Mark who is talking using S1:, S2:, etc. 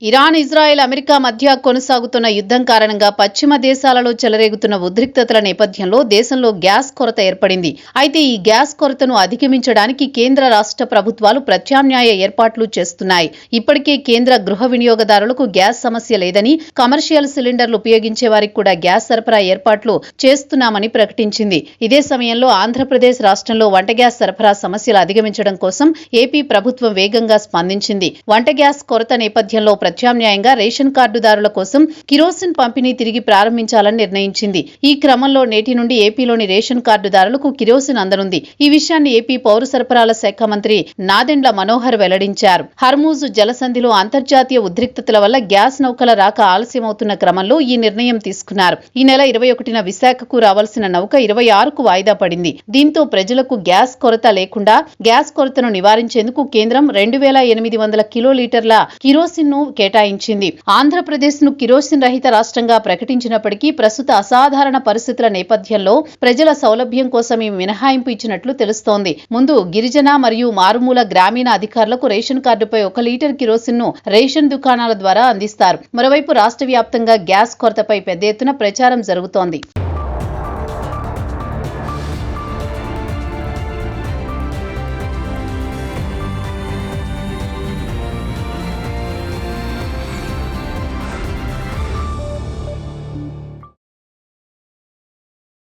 S1: Iran, Israel, America మధ్య కొనసాగుతున్న యుద్ధం కారణంగా పశ్చిమ దేశాలలో చెలరేగుతున్న ఉద్రిక్తతల నేపథ్యంలో దేశంలో గ్యాస్ కొరత ఏర్పడింది. అయితే ఈ గ్యాస్ కొరతను అధిగమించడానికి కేంద్ర రాష్ట్ర ప్రభుత్వాలు ప్రత్యామ్నాయ ఏర్పాట్లు చేస్తున్నాయి. ఇప్పటికే కేంద్ర గృహ వినియోగదారులకు గ్యాస్ సమస్య లేదని, కమర్షియల్ సిలిండర్లు ఉపయోగించే వారికి కూడా గ్యాస్ సరఫరా ఏర్పాట్లు చేస్తున్నామని ప్రకటించింది. ఇదే సమయంలో ఆంధ్రప్రదేశ్ రాష్ట్రంలో వంట గ్యాస్ సరఫరా సమస్యలు అధిగమించడం కోసం ఏపీ ప్రభుత్వం వేగంగా స్పందించింది. వంట గ్యాస్ కొరత నేపథ్యంలో ప్రత్యామ్నాయంగా రేషన్ కార్డుదారుల కోసం కిరోసిన్ పంపిణీ తిరిగి ప్రారంభించాలని నిర్ణయించింది. ఈ క్రమంలో నేటి నుండి ఏపీలోని రేషన్ కార్డుదారులకు కిరోసిన్ అందనుంది. ఈ విషయాన్ని ఏపీ పౌర సరఫరాల శాఖ మంత్రి నాదెండ్ల మనోహర్ వెల్లడించారు. హర్మూజ్ జలసంధిలో అంతర్జాతీయ ఉద్రిక్తతల వల్ల గ్యాస్ నౌకల రాక ఆలస్యమవుతున్న క్రమంలో ఈ నిర్ణయం తీసుకున్నారు. ఈ నెల 21న విశాఖకు రావాల్సిన నౌక 26కు వాయిదా పడింది. దీంతో ప్రజలకు గ్యాస్ కొరత లేకుండా గ్యాస్ కొరతను నివారించేందుకు కేంద్రం 2800 కిలోలీటర్ల కిరోసిన్ ను కేటాయించింది. ఆంధ్రప్రదేశ్ ను కిరోసిన్ రహిత రాష్ట్రంగా ప్రకటించినప్పటికీ ప్రస్తుత అసాధారణ పరిస్థితుల నేపథ్యంలో ప్రజల సౌలభ్యం కోసం ఈ మినహాయింపు ఇచ్చినట్లు తెలుస్తోంది. ముందు గిరిజన మరియు మారుమూల గ్రామీణ అధికారులకు రేషన్ కార్డుపై 1 లీటర్ కిరోసిన్ ను రేషన్ దుకాణాల ద్వారా అందిస్తారు. మరోవైపు రాష్ట్ర వ్యాప్తంగా గ్యాస్ కొరతపై పెద్ద ఎత్తున ప్రచారం జరుగుతోంది.